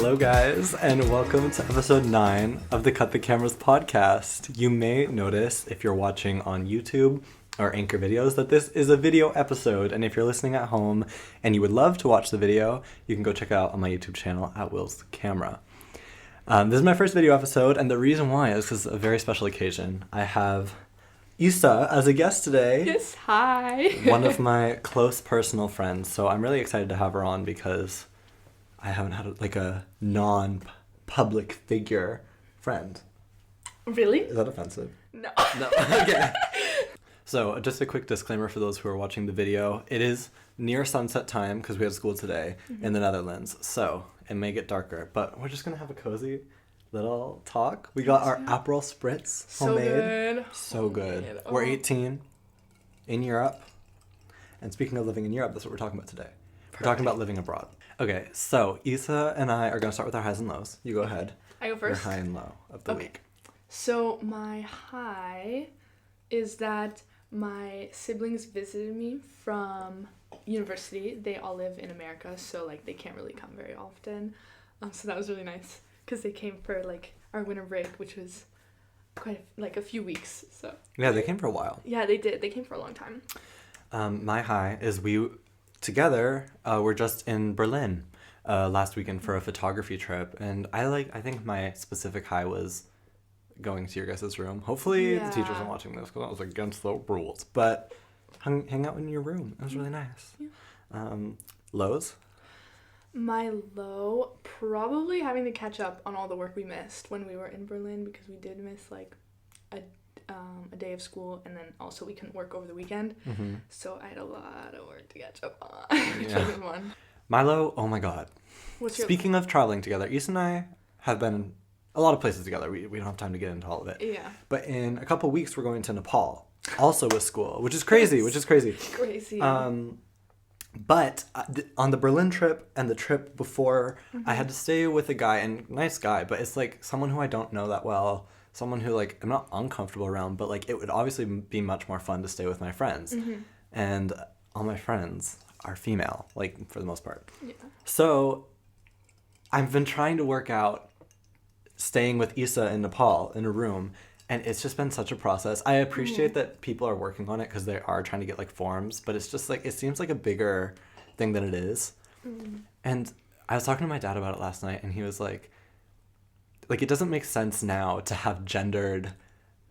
Hello guys, and welcome to episode 9 of the Cut the Cameras podcast. You may notice if you're watching on YouTube or Anchor videos that this is a video episode, and if you're listening at home and you would love to watch the video, you can go check it out on my YouTube channel at Will's Camera. This is my first video episode, and the reason why is because it's a very special occasion. I have Issa as a guest today. Yes, hi. One of my close personal friends, so I'm really excited to have her on because I haven't had a non-public figure friend. Really? Is that offensive? No. No. Okay. So just a quick disclaimer for those who are watching the video. It is near sunset time because we had school today in the Netherlands. So it may get darker, but we're just going to have a cozy little talk. We got our Aperol Spritz homemade. So good. Oh. We're 18 in Europe. And speaking of living in Europe, that's what we're talking about today. We're talking about living abroad. Okay, so Issa and I are going to start with our highs and lows. You go ahead. I go first? Your high and low of the week. So my high is that my siblings visited me from university. They all live in America, so they can't really come very often. So that was really nice because they came for our winter break, which was quite a few weeks. So yeah, they came for a while. Yeah, they did. They came for a long time. My high is we together were just in Berlin last weekend for a photography trip, and I think my specific high was going to your guys' room. Hopefully the teachers aren't watching this because I was against the rules, but hang out in your room. It was really nice. Yeah. Lows? My low, probably having to catch up on all the work we missed when we were in Berlin, because we did miss a day of school, and then also we couldn't work over the weekend. Mm-hmm. So I had a lot of work to catch up on. Which was fun. My low, oh my god. Speaking of traveling together, Issa and I have been a lot of places together. We don't have time to get into all of it. Yeah. But in a couple weeks we're going to Nepal, also with school, which is crazy. Crazy. But on the Berlin trip and the trip before, I had to stay with a guy, and nice guy, but it's someone who I don't know that well, someone who I'm not uncomfortable around, but it would obviously be much more fun to stay with my friends. Mm-hmm. And all my friends are female, for the most part. Yeah. So I've been trying to work out staying with Issa in Nepal in a room, and it's just been such a process. I appreciate that people are working on it because they are trying to get forms, but it's just it seems like a bigger thing than it is. And I was talking to my dad about it last night, and he was like it doesn't make sense now to have gendered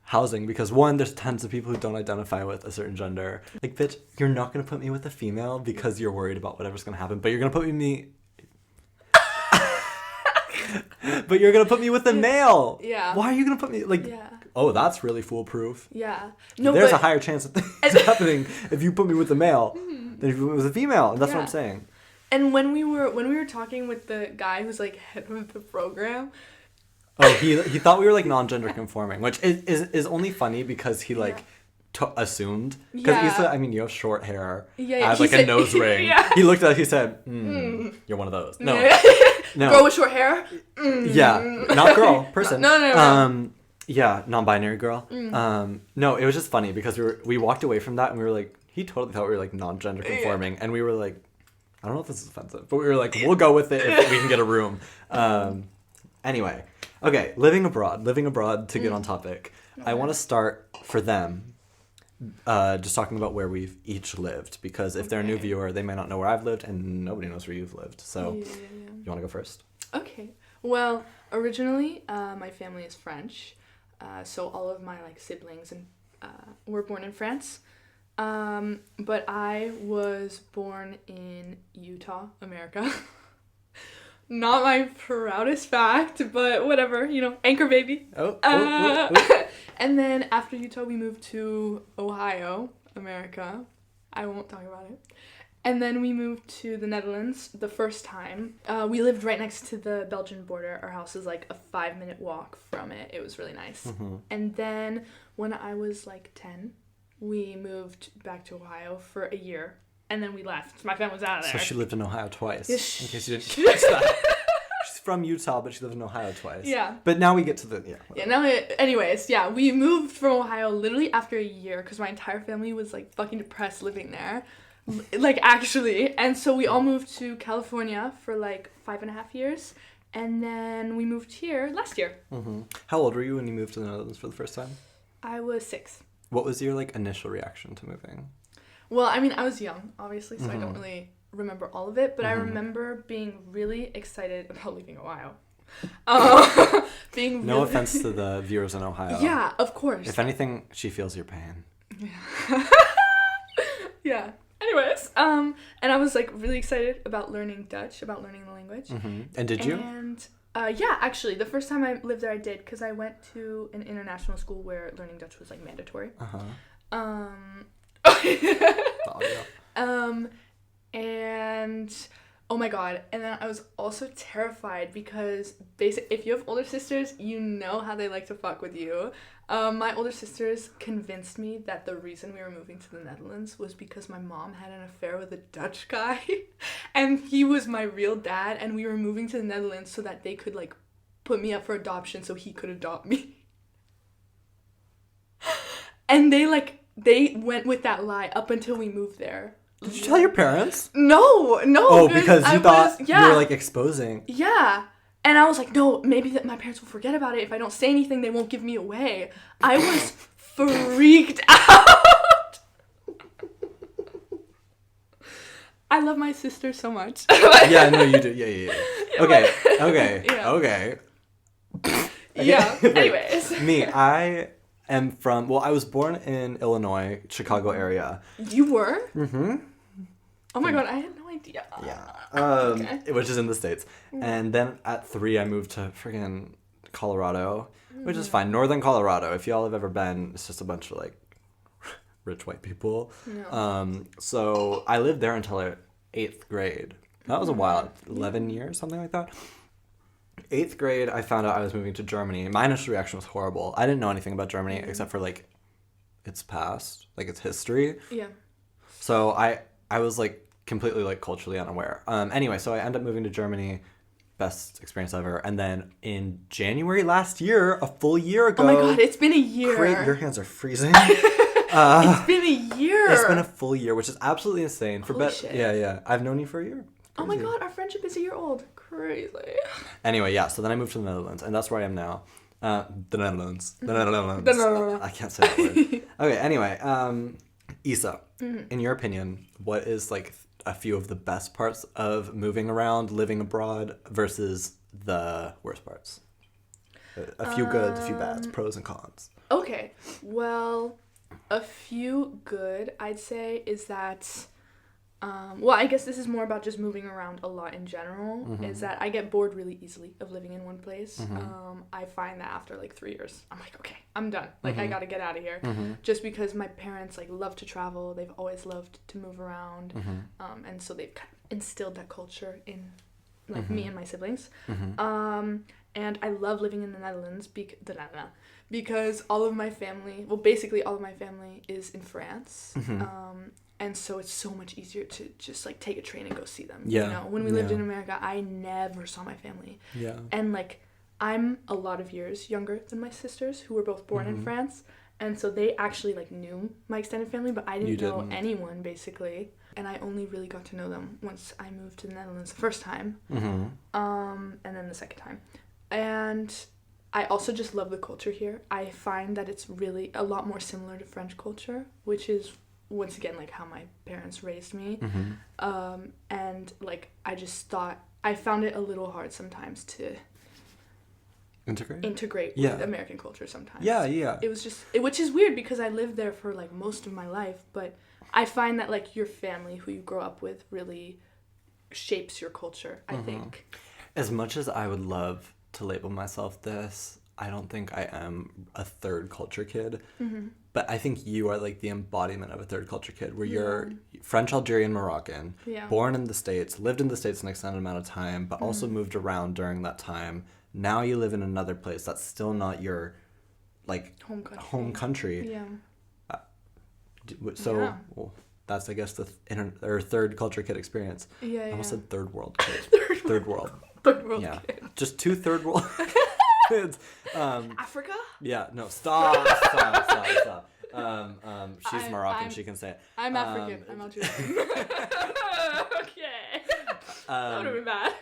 housing because, one, there's tons of people who don't identify with a certain gender. Bitch, you're not gonna put me with a female because you're worried about whatever's gonna happen, but you're gonna put me but you're gonna put me with a male. Yeah. Why are you gonna put me oh, that's really foolproof. Yeah. No, there's a higher chance of things happening if you put me with a male than if you put me with a female, and that's what I'm saying. And when we were talking with the guy who's head of the program. Oh, he thought we were non-gender conforming, which is only funny because he assumed, because Issa, you have short hair. Yeah. I have a nose ring. Yeah. He looked at us, he said, you're one of those. No. No. Girl with short hair? Yeah. Not girl. Person. No. Yeah, non-binary girl. No, it was just funny because we walked away from that and we were he totally thought we were non-gender conforming, and we were I don't know if this is offensive, but we were we'll go with it if we can get a room. Anyway. Okay, living abroad to get on topic. Okay. I want to start for them just talking about where we've each lived, because if they're a new viewer, they may not know where I've lived, and nobody knows where you've lived. So you want to go first? Okay. Well, originally my family is French, so all of my siblings were born in France. But I was born in Utah, America. Not my proudest fact, but whatever, Anchor baby. Oh. And then after Utah, we moved to Ohio, America. I won't talk about it. And then we moved to the Netherlands the first time. We lived right next to the Belgian border. Our house is a 5-minute walk from it. It was really nice. Mm-hmm. And then when I was 10, we moved back to Ohio for a year. And then we left. My family was out of there. So she lived in Ohio twice. In case you didn't catch that. She's from Utah, but she lived in Ohio twice. Yeah. But now we get to the... Yeah, we moved from Ohio literally after a year because my entire family was fucking depressed living there. Actually. And so we all moved to California for 5.5 years. And then we moved here last year. Mm-hmm. How old were you when you moved to the Netherlands for the first time? I was 6. What was your like initial reaction to moving? Well, I mean, I was young, obviously, so I don't really remember all of it, but I remember being really excited about leaving Ohio. Being no really... offense to the viewers in Ohio. Yeah, of course. If anything, she feels your pain. Yeah. Yeah. Anyways, and I was like really excited about learning Dutch, about learning the language. Mm-hmm. And did you? And yeah, actually, the first time I lived there, I did, because I went to an international school where learning Dutch was like mandatory. Oh, yeah. And oh my god, and then I was also terrified because if you have older sisters, you know how they like to fuck with you. My older sisters convinced me that the reason we were moving to the Netherlands was because my mom had an affair with a Dutch guy, and he was my real dad, and we were moving to the Netherlands so that they could like put me up for adoption so he could adopt me. And they went with that lie up until we moved there. Did you tell your parents? No. Oh, because you thought you were like exposing. Yeah. And I was like, no, maybe that my parents will forget about it. If I don't say anything, they won't give me away. I was freaked out. I love my sister so much. Yeah, no, you do. Yeah. Okay. Yeah. Anyways. Me, I am from, I was born in Illinois, Chicago area. You were? Mm-hmm. Oh my god, I had no idea. Yeah. Okay. Which is in the States. And then at 3, I moved to friggin' Colorado, which is fine. Northern Colorado, if y'all have ever been, it's just a bunch of, like, rich white people. No. So I lived there until 8th grade. That was a while, 11 years, something like that. 8th grade, I found out I was moving to Germany. My initial reaction was horrible. I didn't know anything about Germany except for, like, its past, like, its history. Yeah. So I was, like, completely, like, culturally unaware. Anyway, so I ended up moving to Germany. Best experience ever. And then in January last year, a full year ago... Oh my god, it's been a year. Great, your hands are freezing. It's been a year. It's been a full year, which is absolutely insane. Holy shit. Yeah. I've known you for a year. Crazy. Oh my god, our friendship is a year old. Crazy. Anyway, yeah, so then I moved to the Netherlands, and that's where I am now. The Netherlands. I can't say that word. Okay, anyway, Issa, in your opinion, what is, like, a few of the best parts of moving around, living abroad, versus the worst parts? A few goods, a few bads, pros and cons. Okay, well, a few good, I'd say, is that... I guess this is more about just moving around a lot in general, is that I get bored really easily of living in one place. I find that after like 3 years, I'm like, okay, I'm done. Like, I gotta get out of here. Just because my parents like love to travel. They've always loved to move around. And so they've kind of instilled that culture in like me and my siblings. And I love living in the Netherlands because all of my family, basically all of my family is in France. And so it's so much easier to just, like, take a train and go see them. Yeah. You know, when we lived in America, I never saw my family. Yeah. And, like, I'm a lot of years younger than my sisters, who were both born in France. And so they actually, like, knew my extended family, but I didn't know anyone, basically. And I only really got to know them once I moved to the Netherlands the first time. And then the second time. And I also just love the culture here. I find that it's really a lot more similar to French culture, which is... once again, like, how my parents raised me. And, like, I found it a little hard sometimes to integrate with American culture sometimes. Yeah. It was just, which is weird because I lived there for, like, most of my life, but I find that, like, your family, who you grow up with, really shapes your culture, I think. As much as I would love to label myself this, I don't think I am a third culture kid. But I think you are, like, the embodiment of a third culture kid, where you're French, Algerian, Moroccan, born in the States, lived in the States an extended amount of time, but also moved around during that time. Now you live in another place that's still not your, like, home country. Yeah. Well, that's, I guess, the third culture kid experience. Yeah. I almost said third world kid. Third world. Third world kid. Just 2 third world kids. Africa? Yeah, no, stop. She's Moroccan, she can say it. I'm African. I'm Algerian. Okay. That would have been bad.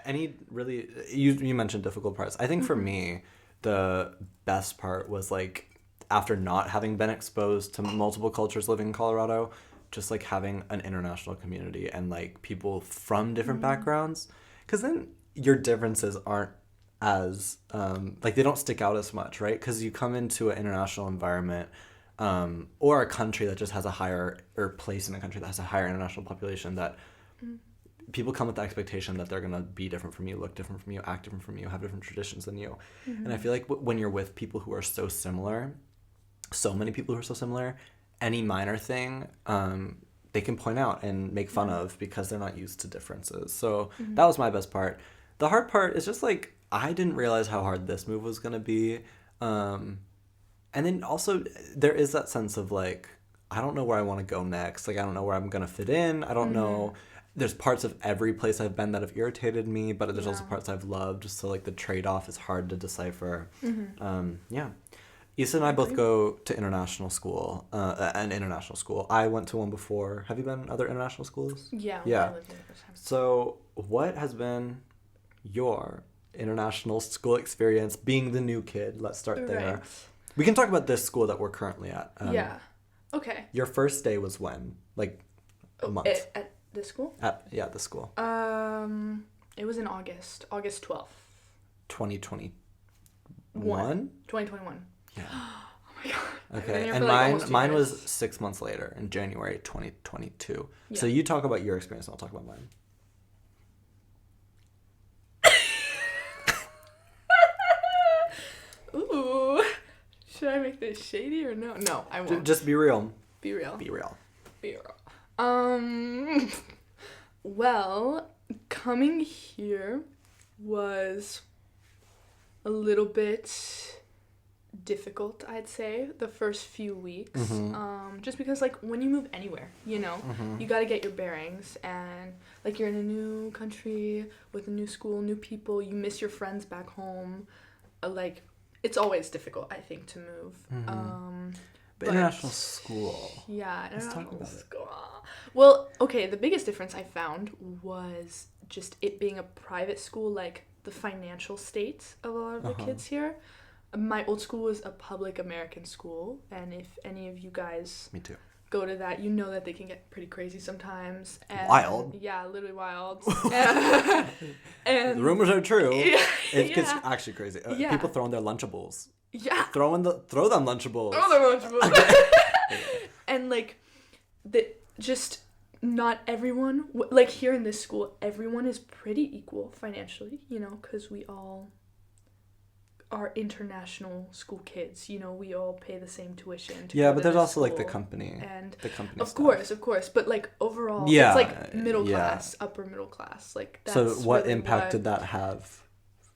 any really you mentioned difficult parts. I think for me, the best part was like after not having been exposed to multiple cultures living in Colorado, just like having an international community and like people from different backgrounds, because then your differences aren't as like they don't stick out as much, right? Because you come into an international environment or a country that just has a higher, or place in a country that has a higher international population, that people come with the expectation that they're going to be different from you, look different from you, act different from you, have different traditions than you. And I feel like when you're with people who are so similar, so many people who are so similar, any minor thing they can point out and make fun of because they're not used to differences. So that was my best part. The hard part is just like I didn't realize how hard this move was going to be. And then also there is that sense of like, I don't know where I want to go next. Like, I don't know where I'm going to fit in. I don't know. There's parts of every place I've been that have irritated me, but there's also parts I've loved. So like the trade-off is hard to decipher. Yeah. Issa and I both go to international school, an international school. I went to one before. Have you been in other international schools? Yeah. Yeah. I lived in the first time. So what has been your international school experience being the new kid? Let's start there. Right. We can talk about this school that we're currently at. Yeah. Okay. Your first day was when? Like a month? At this school? Yeah, the school. It was in August 12th. 2021? 2021. Yeah. Oh my god. Okay, and mine was 6 months later in January 2022. Yeah. So you talk about your experience and I'll talk about mine. Ooh. Should I make this shady or no? No, I won't. Just be real. Be real. Be real. Be real. Well, coming here was a little bit difficult, I'd say, the first few weeks. Just because, like, when you move anywhere, you know, you got to get your bearings, and, like, you're in a new country with a new school, new people, you miss your friends back home, like, it's always difficult, I think, to move. But international school. Yeah, Let's talk about school. Well, okay, the biggest difference I found was just it being a private school, like, the financial state of a lot of the kids here. My old school was a public American school, and if any of you guys Me too. go to that, you know that they can get pretty crazy sometimes. And, wild. Yeah, literally wild. and the rumors are true. Yeah, It gets actually crazy. Yeah. People throwing their Lunchables. Yeah. Throw them Lunchables. Throw them Lunchables. And, like, just not everyone, like, here in this school, everyone is pretty equal financially, you know, because we all are international school kids, you know, we all pay the same tuition to but there's also like the company and the company of stuff. course, but like overall Yeah, it's like middle class, upper middle class, like that's so what really impact did that have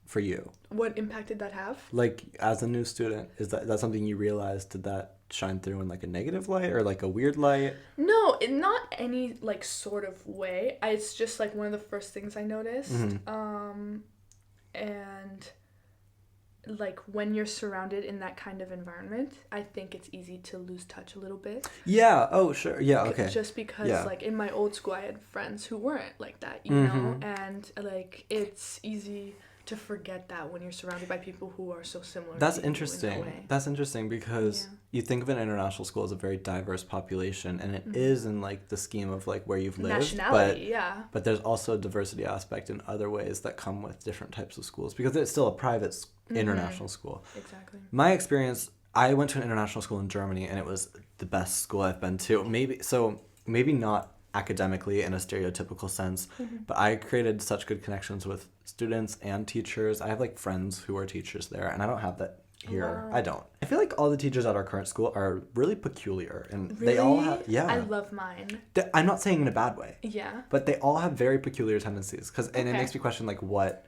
for you? What impact did that have? Like, as a new student, is that something you realized? Did that shine through in like a negative light or like a weird light? No, not any like sort of way. It's just like one of the first things I noticed. And like when you're surrounded in that kind of environment, I think it's easy to lose touch a little bit. Yeah. Oh, sure. Yeah. Okay. Just because like in my old school, I had friends who weren't like that, you know, and like it's easy to forget that when you're surrounded by people who are so similar. That's to you interesting. In that way. That's interesting because you think of an international school as a very diverse population, and it is in like the scheme of like where you've lived. Nationality, but there's also a diversity aspect in other ways that come with different types of schools because it's still a private international school. Exactly. My experience, I went to an international school in Germany, and it was the best school I've been to. Maybe not academically in a stereotypical sense, but I created such good connections with students and teachers. I have like friends who are teachers there, and I don't have that here. Wow. I don't. I feel like all the teachers at our current school are really peculiar, and Really? they all have I love mine. I'm not saying in a bad way. Yeah. But they all have very peculiar tendencies, and it makes me question like what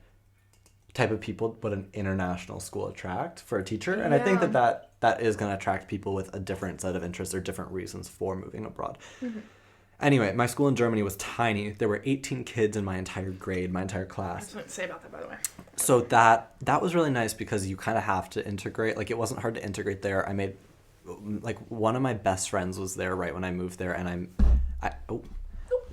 type of people would an international school attract for a teacher, and I think that is going to attract people with a different set of interests or different reasons for moving abroad. Anyway, my school in Germany was tiny. There were 18 kids in my entire grade, my entire class. That's what to say about that, by the way. So that was really nice because you kind of have to integrate. Like, it wasn't hard to integrate there. I made, like, one of my best friends was there right when I moved there, and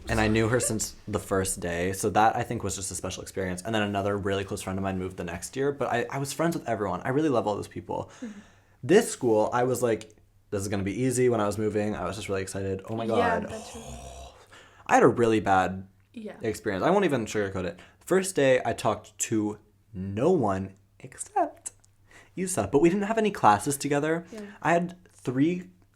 and I knew her since the first day, so that I think was just a special experience. And then another really close friend of mine moved the next year, but I was friends with everyone. I really love all those people. Mm-hmm. This school, I was like, this is going to be easy. When I was moving, I was just really excited. Oh my God. Yeah, that's true. I had a really bad experience. I won't even sugarcoat it. First day, I talked to no one except Isa, but we didn't have any classes together. Yeah.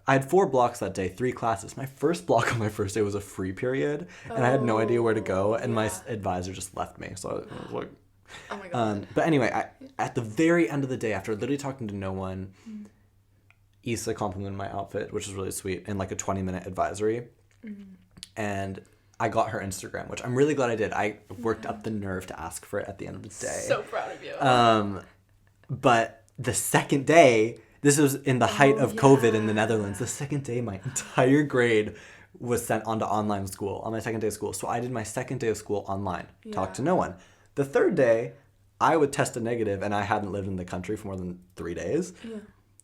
I had 4 blocks that day, 3 classes. My first block on my first day was a free period, and I had no idea where to go, and my advisor just left me. So I was like, oh my God. But anyway, at the very end of the day, after literally talking to no one, Issa complimented my outfit, which was really sweet, in like a 20-minute advisory. Mm-hmm. And I got her Instagram, which I'm really glad I did. I worked up the nerve to ask for it at the end of the day. So proud of you. But the second day, this was in the height of COVID in the Netherlands. The second day, my entire grade was sent onto online school, on my second day of school. So I did my second day of school online, talked to no one. The third day, I would test a negative, and I hadn't lived in the country for more than 3 days. Yeah.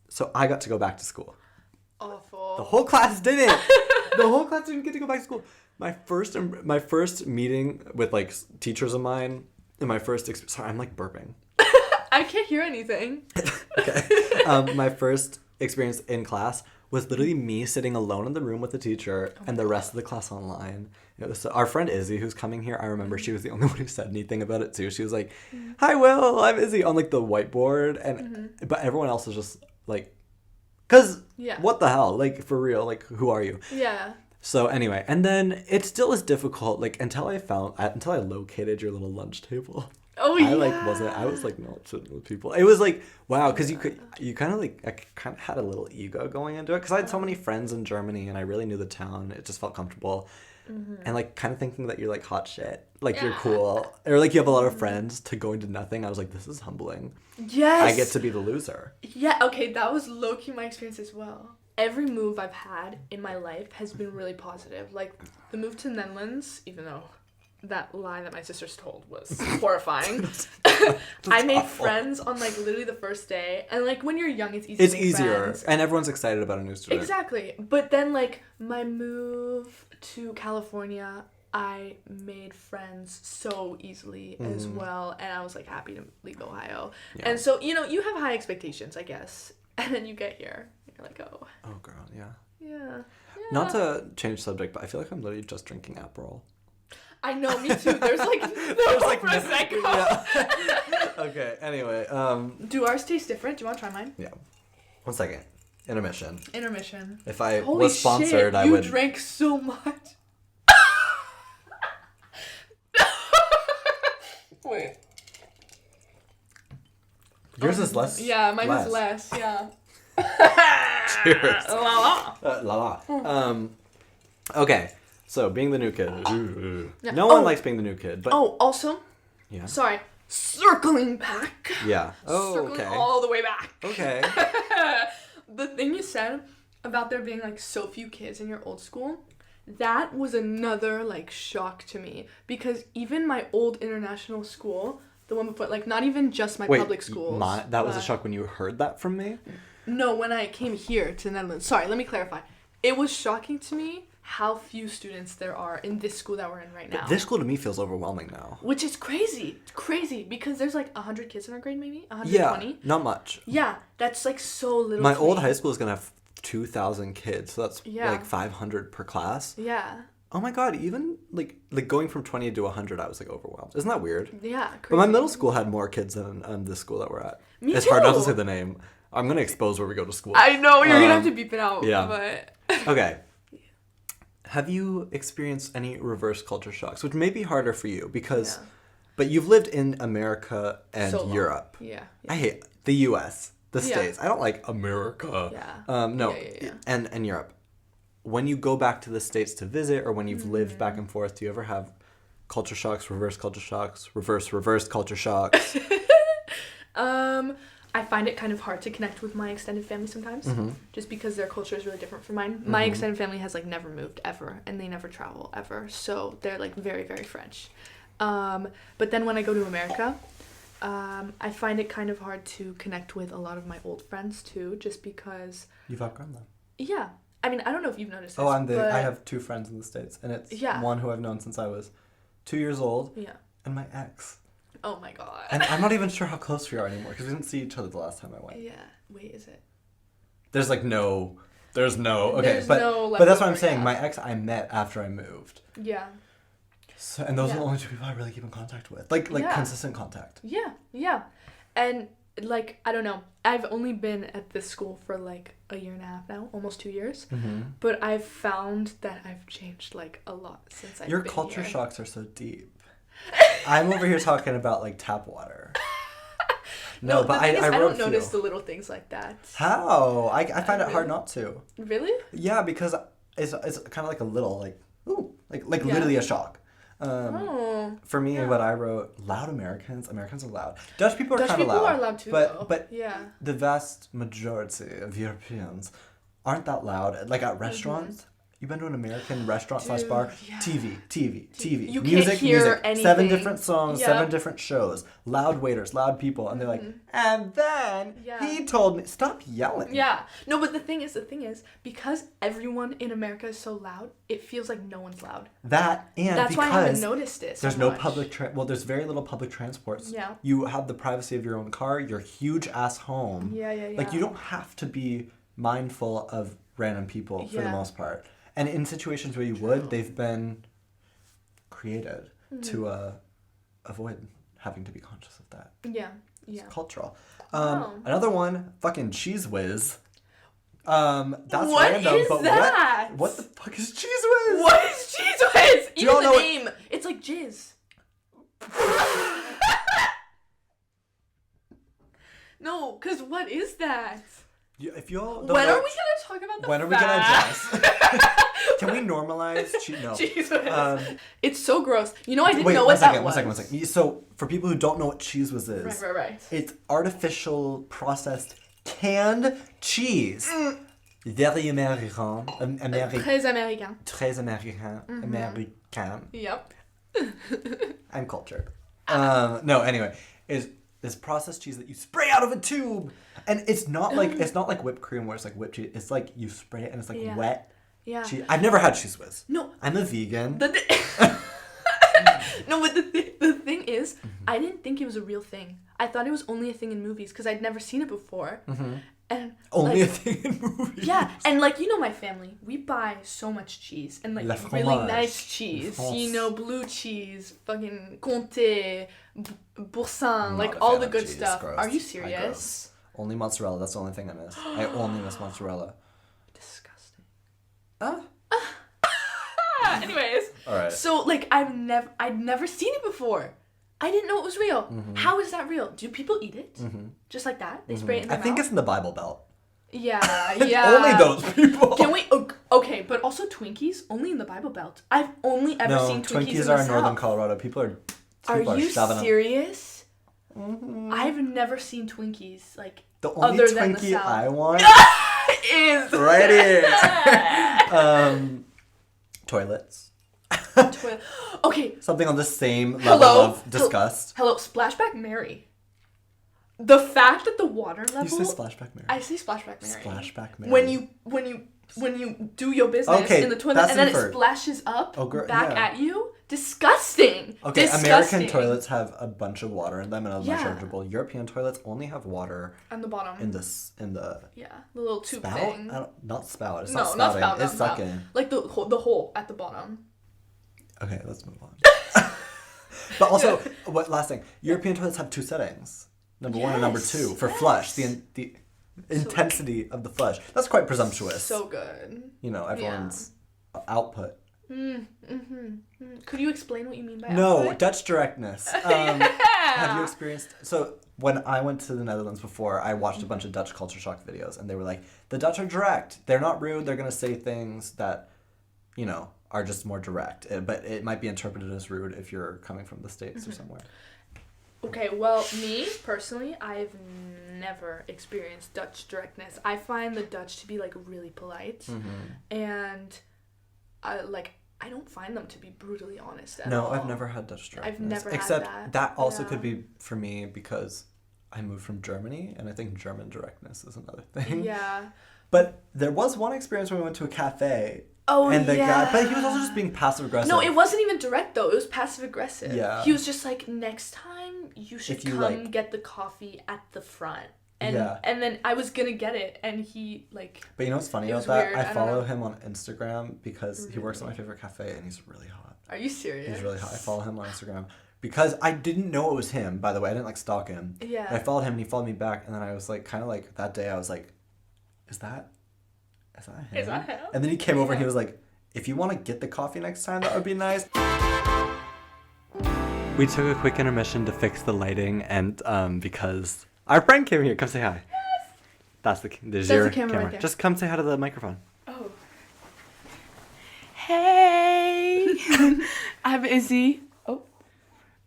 So I got to go back to school. Awful. The whole class didn't. The whole class didn't get to go back to school. My first meeting with like teachers of mine, and my first sorry, I'm like burping. I can't hear anything. Okay. My first experience in class was literally me sitting alone in the room with the teacher and the rest of the class online. It was our friend Izzy, who's coming here. I remember she was the only one who said anything about it too. She was like, "Hi, Will, I'm Izzy," on like the whiteboard, and but everyone else was just like, "Cause what the hell? Like for real? Like who are you?" Yeah. So anyway, and then it still is difficult. Like until I located your little lunch table. Oh yeah. I was like not sitting with people. It was like wow, because you kind of like I kind of had a little ego going into it because I had so many friends in Germany and I really knew the town. It just felt comfortable, and like kind of thinking that you're like hot shit, like you're cool, or like you have a lot of friends. To going to nothing, I was like, this is humbling. Yes. I get to be the loser. Yeah. Okay, that was low key my experience as well. Every move I've had in my life has been really positive. Like the move to the Netherlands, even though that lie that my sisters told was horrifying. I made friends on like literally the first day, and like when you're young, it's easy. It's easier, friends. And everyone's excited about a new student. Exactly, but then like my move to California, I made friends so easily as well, and I was like happy to leave Ohio. Yeah. And so you have high expectations, I guess, and then you get here, and you're like, oh girl, yeah. Yeah. Not to change subject, but I feel like I'm literally just drinking Aperol. I know, me too. There's like Prosecco. Yeah. Okay, anyway. Do ours taste different? Do you want to try mine? Yeah. 1 second. Intermission. If I was sponsored, I would... You drank so much. Wait. Yours is less? Yeah, mine is less, yeah. Cheers. La la. La la. Okay. So, being the new kid. Yeah. No one likes being the new kid, but... Oh, also... Yeah. Sorry. Circling back. Yeah. Oh, Circling all the way back. Okay. The thing you said about there being, like, so few kids in your old school, that was another, like, shock to me. Because even my old international school, the one before, like, not even just my public schools. That was a shock when you heard that from me? No, when I came here to the Netherlands. Sorry, let me clarify. It was shocking to me how few students there are in this school that we're in right now. But this school to me feels overwhelming now. Which is crazy. It's crazy because there's like 100 kids in our grade maybe? 120? Yeah, not much. Yeah, that's like so little. My old high school is going to have 2,000 kids, so that's like 500 per class. Yeah. Oh my god, even like going from 20 to 100, I was like overwhelmed. Isn't that weird? Yeah, crazy. But my middle school had more kids than this school that we're at. It's hard not to say the name. I'm going to expose where we go to school. I know, you're going to have to beep it out. Yeah. But... Okay. Have you experienced any reverse culture shocks, which may be harder for you because, but you've lived in America and Europe. Yeah. I hate the U.S., the States. I don't like America. Yeah. No. Yeah. And Europe. When you go back to the States to visit, or when you've lived back and forth, do you ever have culture shocks, reverse culture shocks, reverse culture shocks? I find it kind of hard to connect with my extended family sometimes, just because their culture is really different from mine. My extended family has like never moved ever, and they never travel ever, so they're like very, very French. But then when I go to America, I find it kind of hard to connect with a lot of my old friends too, just because... You've outgrown them. Yeah, I mean, I don't know if you've noticed this. Oh, but... I have 2 friends in the States, and it's one who I've known since I was 2 years old. Yeah. And my ex. Oh my god. And I'm not even sure how close we are anymore because we didn't see each other the last time I went. Yeah. Wait, is it? There's no. But that's what I'm saying. My ex I met after I moved. Yeah. So, and those are the only 2 people I really keep in contact with. Like consistent contact. Yeah. And like, I don't know. I've only been at this school for like a year and a half now, almost 2 years. Mm-hmm. But I've found that I've changed like a lot since I've been Your culture here. shocks are so deep. I'm over here talking about like tap water. No, but I don't notice the little things like that. How? I find it hard not to. Really? Yeah, because it's kind of like a little like ooh like literally a shock. For me, what I wrote, loud Americans are loud. Dutch people are kind of loud. Dutch people are loud too, but the vast majority of Europeans aren't that loud. Like at restaurants, you've been to an American restaurant / bar, TV, you music, can't hear anything. 7 different songs, 7 different shows, loud waiters, loud people, and they're like, and then he told me, stop yelling. Yeah. No, but the thing is, because everyone in America is so loud, it feels like no one's loud. That's why I haven't noticed it. There's no public there's very little public transport. Yeah. You have the privacy of your own car, your huge ass home. Yeah. Like you don't have to be mindful of random people for the most part. And in situations where you would, they've been created to avoid having to be conscious of that. Yeah. It's cultural. Another one, fucking Cheez Whiz. That's what random, is but that? what the fuck is Cheez Whiz? What is Cheez Whiz? Even the name. It's like jizz. No, because what is that? If y'all when are we going to talk about the When are we going to address? Can we normalize Cheez Whiz? It's so gross. You know, I didn't know what that was. One second. So, for people who don't know what Cheez Whiz is, right. It's artificial, processed, canned cheese. Very American. Très américain. Très American. American. Yep. I'm cultured. No, anyway. Is processed cheese that you spray out of a tube. And it's not like whipped cream where it's like whipped cheese. It's like you spray it and it's like wet. Yeah. Cheese. I've never had Cheez Whiz. No. I'm a vegan. No, but the thing is, I didn't think it was a real thing. I thought it was only a thing in movies because I'd never seen it before. Mm-hmm. And only a thing in movies. Yeah, and like, you know, my family, we buy so much cheese and like really nice cheese. You know, blue cheese, fucking Comté, Boursin, like all the good stuff. Are you serious? Only mozzarella. That's the only thing I miss. I only miss mozzarella. Disgusting. Anyways. All right. So like I'd never seen it before. I didn't know it was real. Mm-hmm. How is that real? Do people eat it? Mm-hmm. Just like that? They spray it in their mouth? I think it's in the Bible Belt. Yeah. Only those people. Can we... Okay, but also Twinkies, only in the Bible Belt. I've only ever seen Twinkies in the South. No, Twinkies are in northern Colorado. People are you serious? Mm-hmm. I've never seen Twinkies, like, the only other Twinkie than the South. I want is... right here. Toilets. Okay. Something on the same level of disgust. Hello, Splashback Mary. The fact that the water level... You say Splashback Mary. I say Splashback Mary. Splashback Mary. When you do your business in the toilet and then it splashes up back at you. Disgusting. Okay, Disgusting. American toilets have a bunch of water in them and are much chargeable. European toilets only have water on the bottom. In the the little tube spout? thing. Not spout. It's not spouting. Not spout. It's sucking. Like the hole at the bottom. Okay, let's move on. But also, last thing? European toilets have 2 settings. Number 1 and number 2 for flush. The intensity of the flush. That's quite presumptuous. So good. You know, everyone's output. Could you explain what you mean by output? No, Dutch directness. Have you experienced... So, when I went to the Netherlands before, I watched a bunch of Dutch culture shock videos, and they were like, the Dutch are direct. They're not rude. They're going to say things that, you know, are just more direct. But it might be interpreted as rude if you're coming from the States or somewhere. Okay, well, me, personally, I've never experienced Dutch directness. I find the Dutch to be, like, really polite. And, I don't find them to be brutally honest at all. No, I've never had Dutch directness. I've never Except had that also could be for me because I moved from Germany, and I think German directness is another thing. Yeah. But there was one experience when we went to a cafe. Oh, and the yeah. guy, but he was also just being passive aggressive. No, it wasn't even direct though. It was passive aggressive. Yeah. He was just like, next time you should come get the coffee at the front. And and then I was gonna get it, and he like. But you know what's funny about that? I follow him on Instagram because he works at my favorite cafe, and he's really hot. Are you serious? He's really hot. I follow him on Instagram because I didn't know it was him. By the way, I didn't like stalk him. Yeah. And I followed him, and he followed me back, and then I was like, kind of like that day, I was like, is that him? Is that him? And then he came over and he was like, if you want to get the coffee next time, that would be nice. We took a quick intermission to fix the lighting, and because our friend came here. Come say hi. Yes. That's your camera. Right there. Just come say hi to the microphone. Oh. Hey. I'm Izzy. Oh.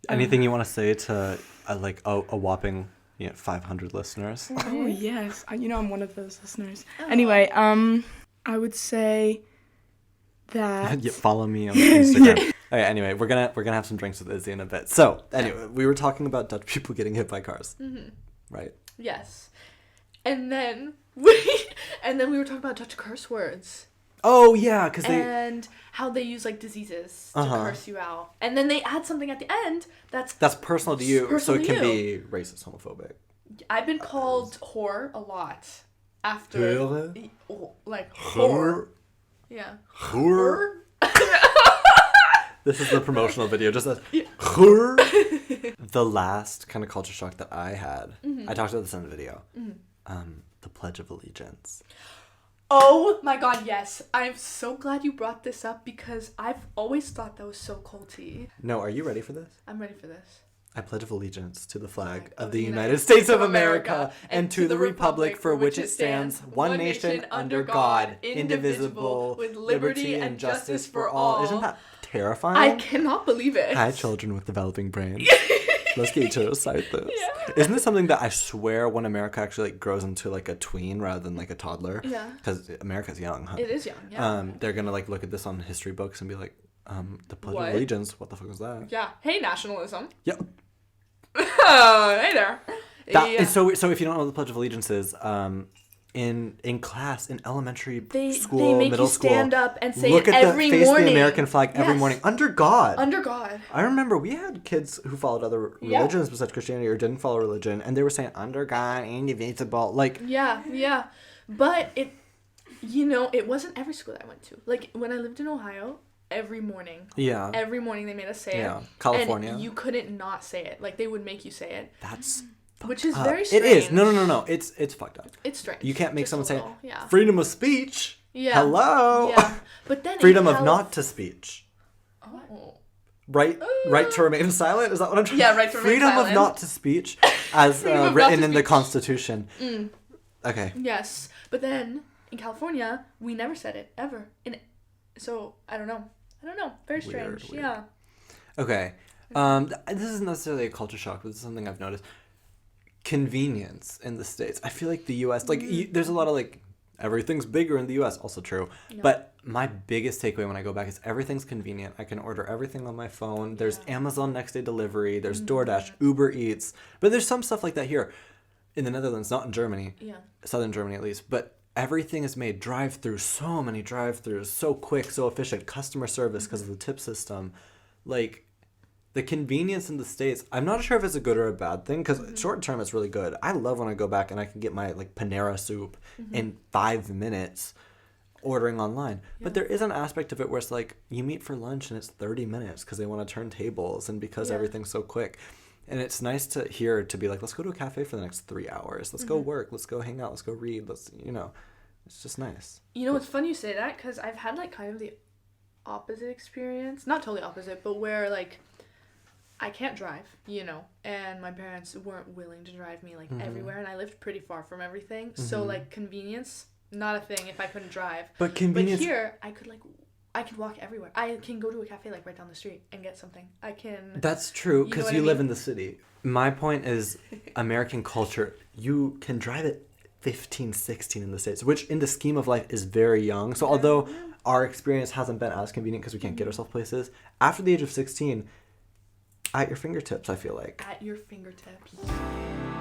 Anything you want to say to a whopping 500 listeners? Oh yes. I'm one of those listeners. Oh. Anyway, I would say that. Follow me on Instagram. Okay, anyway, we're gonna have some drinks with Izzy in a bit. So anyway, we were talking about Dutch people getting hit by cars. Mm-hmm. Right. Yes. And then we were talking about Dutch curse words. Oh yeah, and how they use like diseases to curse you out, and then they add something at the end that's personal to you, so it can be racist, homophobic. I've been called whore a lot after like whore. Yeah. Whore. This is the promotional video. Just whore. The last kind of culture shock that I had. Mm-hmm. I talked about this in the video. Mm-hmm. The Pledge of Allegiance. Oh my God, yes. I'm so glad you brought this up because I've always thought that was so culty. No, are you ready for this? I'm ready for this. I pledge allegiance to the flag of the United States of America and to the republic for which it stands, one nation under God, indivisible, with liberty and justice for all. Isn't that terrifying? I cannot believe it. Hi, children with developing brains. Let's get each other to recite this. Yeah. Isn't this something that I swear when America actually grows into like a tween rather than like a toddler? Yeah. Because America's young, huh? It is young, yeah. They're going to like look at this on history books and be like, the Pledge of Allegiance, what the fuck was that? Yeah. Hey, nationalism. Yep. Hey there. So if you don't know what the Pledge of Allegiance is, in class, in elementary school, they make middle you school, stand up and say look it at every the face morning. the American flag every morning under God. Under God. I remember we had kids who followed other religions besides Christianity or didn't follow religion, and they were saying under God, indivisible, like. Yeah, but it wasn't every school that I went to. Like when I lived in Ohio. Every morning they made us say it. Yeah, California. And you couldn't not say it. Like they would make you say it. That's which is very strange. It is. No. It's fucked up. It's strange. You can't make someone say freedom of speech. Yeah. Hello. Yeah. But then freedom of not to speech. Oh. Right to remain silent? Is that what I'm trying to say? Yeah, right to remain silent. Freedom of not to speech as written in the Constitution. Mm. Okay. Yes. But then in California, we never said it ever. So I don't know. Very strange. Weird. Yeah. Okay. This isn't necessarily a culture shock, but this is something I've noticed. Convenience in the States. I feel like the U.S. There's a lot of everything's bigger in the U.S. Also true. Yeah. But my biggest takeaway when I go back is everything's convenient. I can order everything on my phone. There's Amazon next day delivery. There's DoorDash, Uber Eats. But there's some stuff like that here in the Netherlands, not in Germany. Yeah. Southern Germany at least, but. Everything is made drive-throughs, so many drive-throughs, so quick, so efficient. Customer service because of the tip system. Like, the convenience in the States, I'm not sure if it's a good or a bad thing because short-term it's really good. I love when I go back and I can get my Panera soup in 5 minutes ordering online. Yeah. But there is an aspect of it where it's you meet for lunch and it's 30 minutes because they want to turn tables and because everything's so quick. And it's nice to hear to be let's go to a cafe for the next 3 hours. Let's go work. Let's go hang out. Let's go read. It's just nice. It's funny you say that because I've had kind of the opposite experience. Not totally opposite, but where I can't drive, and my parents weren't willing to drive me everywhere, and I lived pretty far from everything. Mm-hmm. So convenience, not a thing if I couldn't drive. But convenience. But here I could walk everywhere. I can go to a cafe right down the street and get something. That's true because you live in the city. My point is American culture. You can drive at 15, 16 in the States, which in the scheme of life is very young. So although our experience hasn't been as convenient because we can't get ourselves places, after the age of 16, at your fingertips, I feel like. At your fingertips.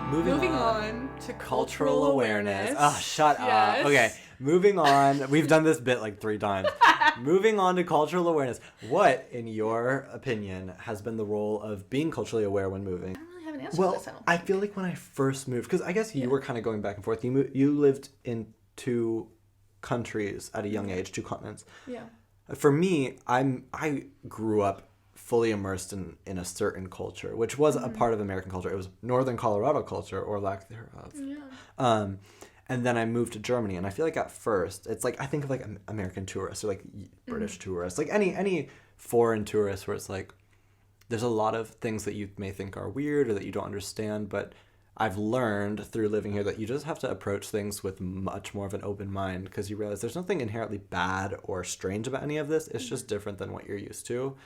Moving on to cultural awareness. Oh, shut up. Okay. Moving on. We've done this bit like 3 times. Moving on to cultural awareness. What, in your opinion, has been the role of being culturally aware when moving? I don't really have an answer for this, I feel like when I first moved, because I guess you were kind of going back and forth. You lived in 2 countries at a young age, 2 continents. Yeah. For me, I grew up fully immersed in a certain culture, which was a part of American culture. It was Northern Colorado culture, or lack thereof. Yeah. And then I moved to Germany, and I feel like at first it's like I think of like American tourists or like British tourists, like any foreign tourists, where it's like there's a lot of things that you may think are weird or that you don't understand, but I've learned through living here that you just have to approach things with much more of an open mind, because you realize there's nothing inherently bad or strange about any of this. It's just different than what you're used to.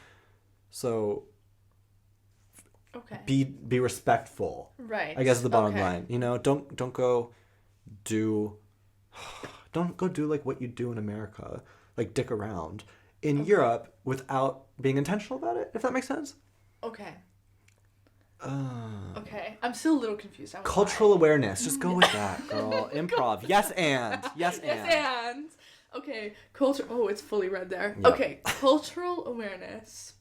So okay. Be respectful. Right. I guess is the bottom line. You know, don't go do like what you do in America, like dick around in Europe without being intentional about it, if that makes sense. Okay. Okay. I'm still a little confused. Cultural awareness. Just go with that, girl. Improv. Yes, and. Yes, and. Okay. Culture. Oh, it's fully red there. Yep. Okay. Cultural awareness.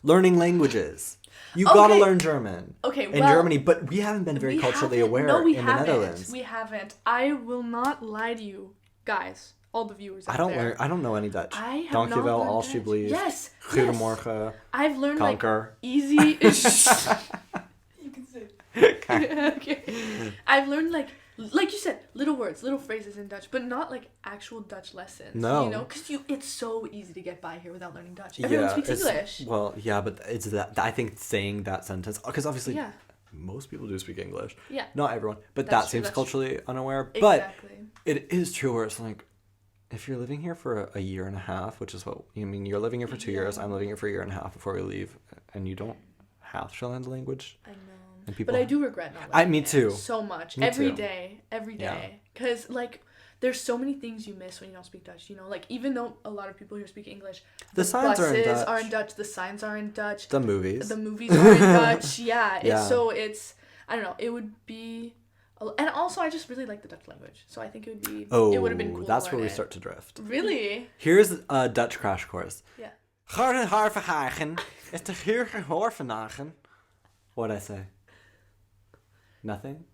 Learning languages. You gotta learn German. Okay, in Germany, but we haven't been very culturally aware in the Netherlands. We haven't. I will not lie to you, guys. All the viewers out there. I don't know any Dutch. I have Dank je not wel, learned alsjeblieft. Yes. Goedemorgen. I've learned Kanker. like easy. You can say. Okay. I've learned like you said, little words, little phrases in Dutch, but not like actual Dutch lessons. No. You know, because it's so easy to get by here without learning Dutch. Everyone speaks English. Well, yeah, but it's that I think saying that sentence, because obviously most people do speak English. Yeah. Not everyone, but That's that true, seems culturally unaware. Exactly. But it is true where it's like, if you're living here for a year and a half, which is what you mean, you're living here for 2 years, I'm living here for a year and a half before we leave, and you don't have to learn the language. I know. And people, but I do regret not learning me too. So much. Me every too. day. Because, like, there's so many things you miss when you don't speak Dutch, you know? Like, even though a lot of people here speak English, the signs are in Dutch, the signs are in Dutch. The movies are in Dutch, yeah. I don't know, it would be... And also, I just really like the Dutch language, so I think it would be... Oh, it would have been cool that's to where learn we start to drift. Really? Here's a Dutch crash course. Yeah. What'd I say? Nothing?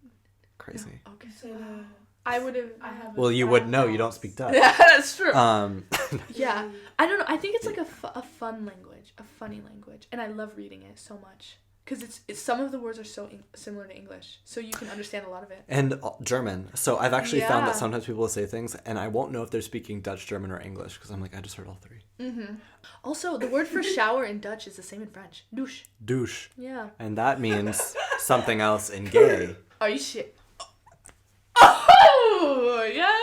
Crazy. No. Okay. I would have... Well, you would know. You don't speak Dutch. Yeah, that's true. Yeah. I don't know. I think it's like a fun language, a funny language, and I love reading it so much. Because it's some of the words are so similar to English, so you can understand a lot of it. And German. So I've actually found that sometimes people will say things, and I won't know if they're speaking Dutch, German, or English, because I'm like, I just heard all 3. Mm-hmm. Also, the word for shower in Dutch is the same in French. Douche. Douche. Yeah. And that means something else in gay. Are you shit? Oh, yeah.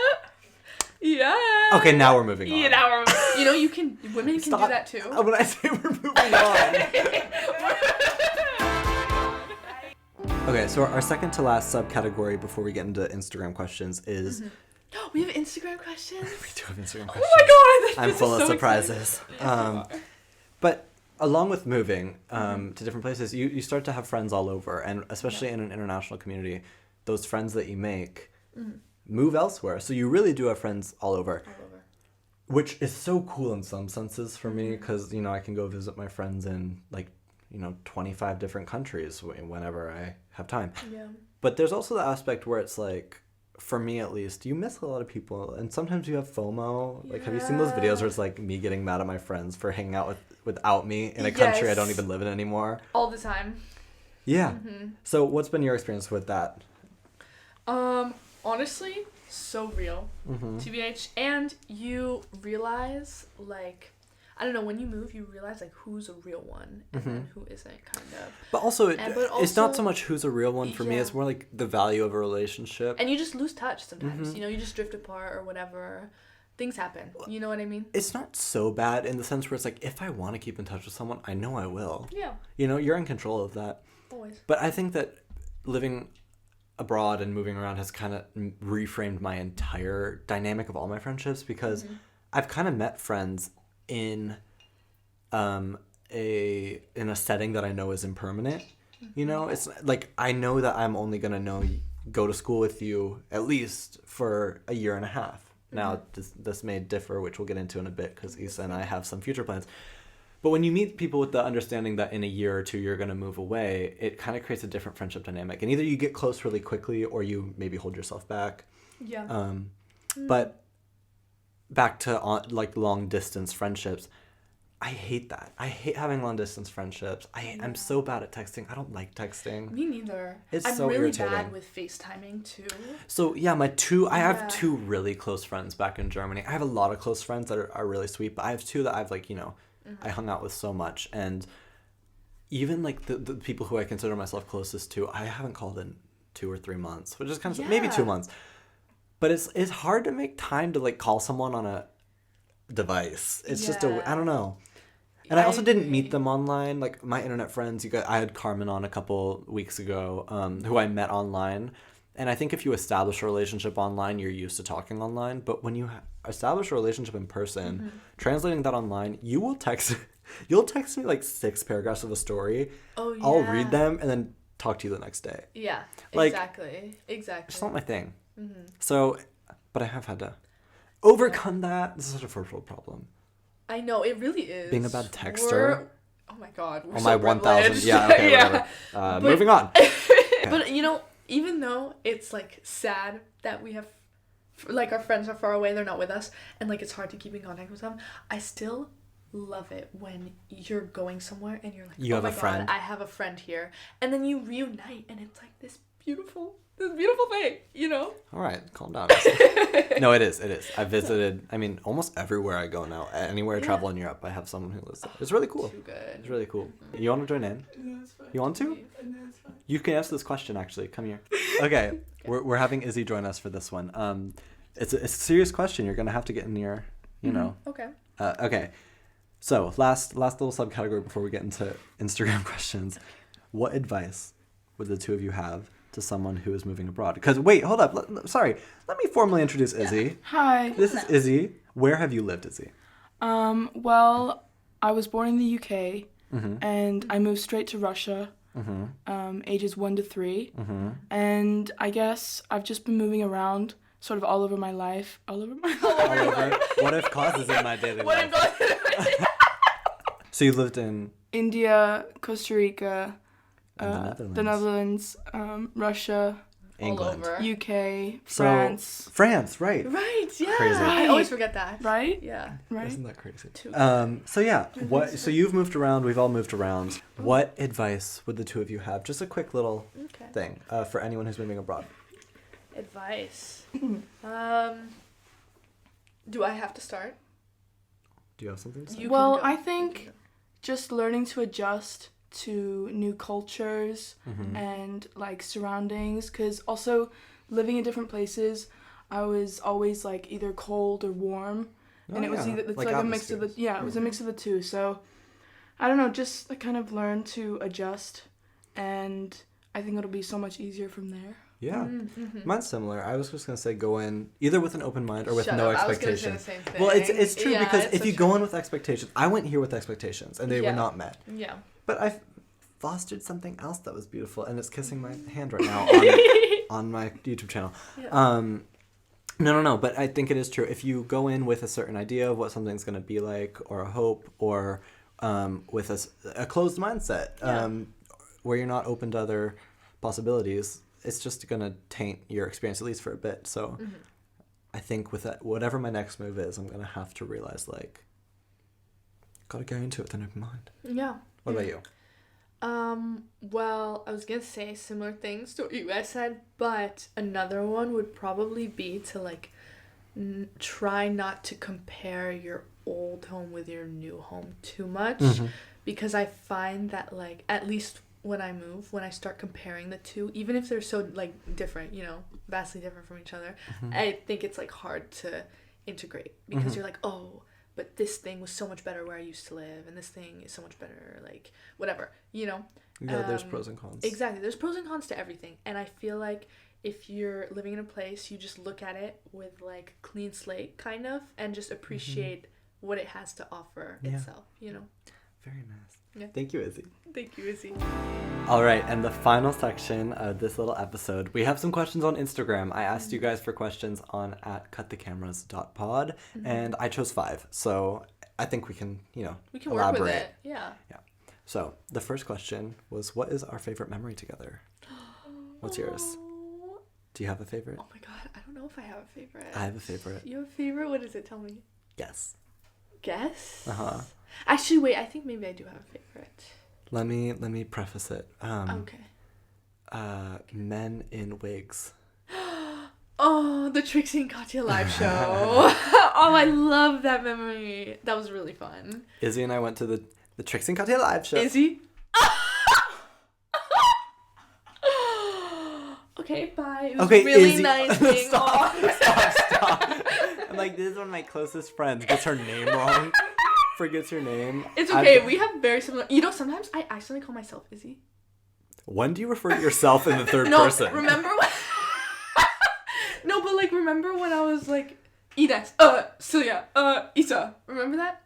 Yeah. Okay, now we're moving on. Yeah, now we're moving. You know, women can do that too. When I say we're moving on. Okay, so our second to last subcategory before we get into Instagram questions is... Mm-hmm. We have Instagram questions? We do have Instagram questions. Oh my god! I'm full of surprises. But along with moving to different places, you start to have friends all over. And especially in an international community, those friends that you make move elsewhere. So you really do have friends all over. Which is so cool in some senses for me, because, you know, I can go visit my friends in, like, 25 different countries whenever I have time. Yeah. But there's also the aspect where it's like, for me at least, you miss a lot of people, and sometimes you have FOMO. Like, have you seen those videos where it's like me getting mad at my friends for hanging out without me in a country I don't even live in anymore? All the time. Yeah. So what's been your experience with that? Honestly, so real. TBH. And you realize, like, I don't know, when you move, you realize, like, who's a real one and then who isn't, kind of. But also, it's not so much who's a real one for me. It's more like the value of a relationship. And you just lose touch sometimes. You know, you just drift apart or whatever. Things happen. You know what I mean? It's not so bad in the sense where it's like, if I want to keep in touch with someone, I know I will. Yeah. You know, you're in control of that. Always. But I think that living abroad and moving around has kind of reframed my entire dynamic of all my friendships, because I've kind of met friends in a setting that I know is impermanent. You know, it's like, I know that I'm only gonna go to school with you at least for a year and a half, Now, this may differ, which we'll get into in a bit, because Issa and I have some future plans. But when you meet people with the understanding that in a year or two you're going to move away, it kind of creates a different friendship dynamic. And either you get close really quickly or you maybe hold yourself back. Yeah. But back to like long distance friendships, I hate that. I hate having long distance friendships. I'm so bad at texting. I don't like texting. Me neither. I'm so really irritating. bad with FaceTiming too. So yeah, I have two really close friends back in Germany. I have a lot of close friends that are really sweet, but I have two that I've like, I hung out with so much. And even like the people who I consider myself closest to, I haven't called in 2 or 3 months, which is kind of maybe 2 months. But it's hard to make time to like call someone on a device. It's just I don't know. And I also didn't meet them online. Like my internet friends, I had Carmen on a couple weeks ago, who I met online. And I think if you establish a relationship online, you're used to talking online. But when you establish a relationship in person, translating that online, you'll text me like 6 paragraphs of a story. Oh yeah. I'll read them and then talk to you the next day. Yeah. Like, Exactly. It's not my thing. So, but I have had to overcome that. This is such a first world problem. I know, it really is. Being a bad texter. Oh my god. We're On so my 1,000. Yeah, okay, yeah. whatever. Moving on. But even though it's like sad that we have, like our friends are far away, they're not with us, and like it's hard to keep in contact with them, I still love it when you're going somewhere and you're like, you have a friend. I have a friend here. And then you reunite and it's like this beautiful thing, All right, calm down. No, it is. I visited, almost everywhere I go now. Anywhere I travel in Europe, I have someone who lives there. It's really cool. Too good. It's really cool. You want to join in? No, it's fine. You want to? No, it's fine. You can answer this question, actually. Come here. Okay, we're having Izzy join us for this one. It's a serious question. You're going to have to get in your, Okay. Okay. So, last little subcategory before we get into Instagram questions. What advice would the two of you have to someone who is moving abroad? Because, wait, hold up. Sorry. Let me formally introduce Izzy. Hi. This is Izzy. Where have you lived, Izzy? Well, I was born in the UK, and I moved straight to Russia, ages 1 to 3. And I guess I've just been moving around sort of all over my life. All over? What if causes in my daily life? So you lived in India, Costa Rica, the Netherlands, Russia, England, all over. UK, So, France. France, right? Right, yeah. Crazy. I always forget that. Right? Yeah. Right? Isn't that crazy? Too So yeah, so you've moved around, we've all moved around. What advice would the two of you have? Just a quick little thing for anyone who's moving abroad. Advice. Do I have to start? Do you have something to say? You Well, can go. I think just learning to adjust to new cultures and like surroundings, because also living in different places, I was always like either cold or warm, and it was either it's like a mix of the it was a mix of the two. So I don't know, just like, kind of learn to adjust, and I think it'll be so much easier from there. Yeah, mine's similar. I was just gonna say go in either with an open mind or with Shut no up. expectation. I was gonna say the same thing. Well, it's true because it's if so you true. go in with expectations, I went here with expectations and they were not met. Yeah. But I fostered something else that was beautiful, and it's kissing my hand right now on my YouTube channel. Yeah. No, but I think it is true. If you go in with a certain idea of what something's going to be like, or a hope, or with a closed mindset, where you're not open to other possibilities, it's just going to taint your experience, at least for a bit. So I think with that, whatever my next move is, I'm going to have to realize, like, got to go into it with an open mind. Yeah. What about you? Well, I was gonna say similar things to what you guys said, but another one would probably be to like try not to compare your old home with your new home too much, because I find that like at least when I start comparing the two, even if they're so like different, vastly different from each other, I think it's like hard to integrate because you're like, oh, but this thing was so much better where I used to live, and this thing is so much better, like, whatever, Yeah, there's pros and cons. Exactly. There's pros and cons to everything. And I feel like if you're living in a place, you just look at it with, like, clean slate, kind of, and just appreciate what it has to offer itself, Very nice. Yeah. Thank you, Izzy. Thank you, Izzy. All right, and the final section of this little episode, we have some questions on Instagram. I asked you guys for questions on @cutthecameras.pod, and I chose 5. So I think we can, We can elaborate. work with it. Yeah. So the first question was, what is our favorite memory together? What's yours? Do you have a favorite? Oh my god, I don't know if I have a favorite. I have a favorite. You have a favorite? What is it? Tell me. Yes. Guess? Uh-huh. Actually, wait, I think maybe I do have a favorite. Let me preface it. Okay. Men in wigs. Oh, the Trixie and Katya live show. Oh, I love that memory. That was really fun. Izzy and I went to the Trixie and Katya live show. Izzy? Okay, bye. It was really Izzy. nice being Stop. on. Stop. I'm like, this is one of my closest friends. Gets her name wrong. Forgets her name. It's okay. We have very similar... sometimes I accidentally call myself Izzy. When do you refer to yourself in the third No, person? remember when... No, but remember when I was Ines, Celia, Isa. Remember that?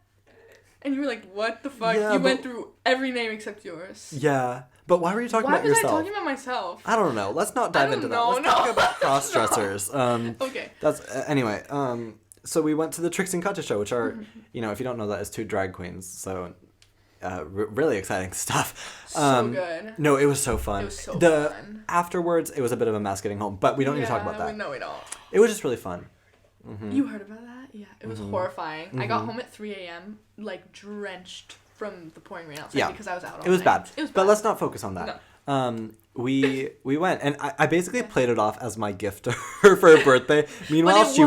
And you were like, what the fuck? Yeah, you went through every name except yours. Yeah. But why were you talking about yourself? Why was I talking about myself? I don't know. Let's not dive into that. Let's talk about cross-dressers. Okay. That's anyway. So we went to the Trixie and Katya show, which are, if you don't know that, is 2 drag queens. So, really exciting stuff. So good. No, it was so fun. It was so fun. Afterwards, it was a bit of a mess getting home, but we don't need to talk about that. No, we don't. It was just really fun. Mm-hmm. You heard about that? Yeah, it was horrifying. I got home at 3 a.m. drenched from the pouring rain outside because I was out all It was night. bad. It was bad. But let's not focus on that. No. We went, and I basically played it off as my gift to her for her birthday. Meanwhile, she